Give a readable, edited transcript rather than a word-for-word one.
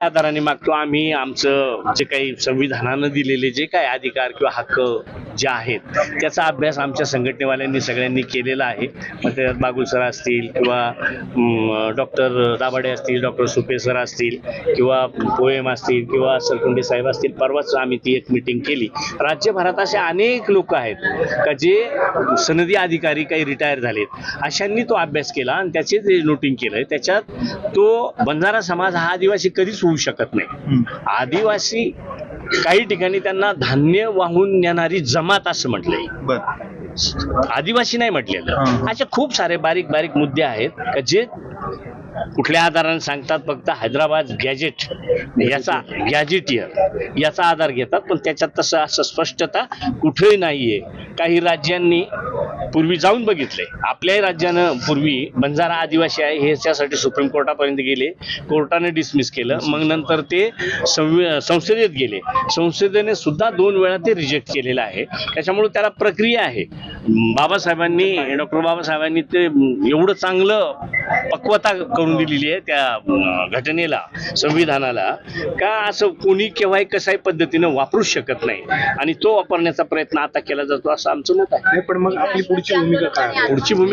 आदराने मागतो आम्ही आमचं जे काही संविधानानं दिलेले जे काही अधिकार किंवा हक्क जे आहेत त्याचा अभ्यास आमच्या संघटनेवाल्यांनी सगळ्यांनी केलेला आहे. मग त्यात बागुल सर असतील किंवा डॉक्टर दाभाडे असतील, डॉक्टर सुपे सर असतील किंवा पोएम असतील किंवा सरकुंडे साहेब असतील. परवाच आम्ही ती एक मीटिंग केली. राज्यभरात असे अनेक लोक आहेत का जे सनदी अधिकारी काही रिटायर झालेत, अशांनी तो अभ्यास केला आणि त्याचे जे नोटिंग केलं त्याच्यात तो बंजारा समाज हा आदिवासी कधीच होऊ शकत नाही. आदिवासी काही ठिकाणी त्यांना धान्य वाहून नेणारी जमात असं म्हटलंय, आदिवासी नाही म्हटलेलं. असे खूप सारे बारीक बारीक मुद्दे आहेत का जे कुठल्या आधाराने सांगतात. फक्त हैदराबाद गॅजेट याचा गॅजेटियर याचा आधार घेतात, पण त्याच्यात तसं असं स्पष्टता कुठेही नाहीये. काही राज्यांनी पूर्वी जाऊन बघितलंय, आपल्याही राज्यानं पूर्वी बंजारा आदिवासी आहे ह्याच्यासाठी सुप्रीम कोर्टापर्यंत गेले, कोर्टाने डिसमिस केलं. मग नंतर ते संसदेत गेले, संसदेने सुद्धा 2 वेळा ते रिजेक्ट केलेलं आहे. त्याच्यामुळे त्याला प्रक्रिया आहे. बाबासाहेबांनी डॉक्टर बाबासाहेबांनी ते एवढं चांगलं पक्वता करून दिलेली आहे त्या घटनेला, संविधानाला, का असं कोणी केव्हाही कशाही पद्धतीनं वापरूच शकत नाही आणि तो वापरण्याचा प्रयत्न आता केला जातो असं आमचं मत आहे. पण मग आपली पुढची भूमिका काय? पुढची भूमिका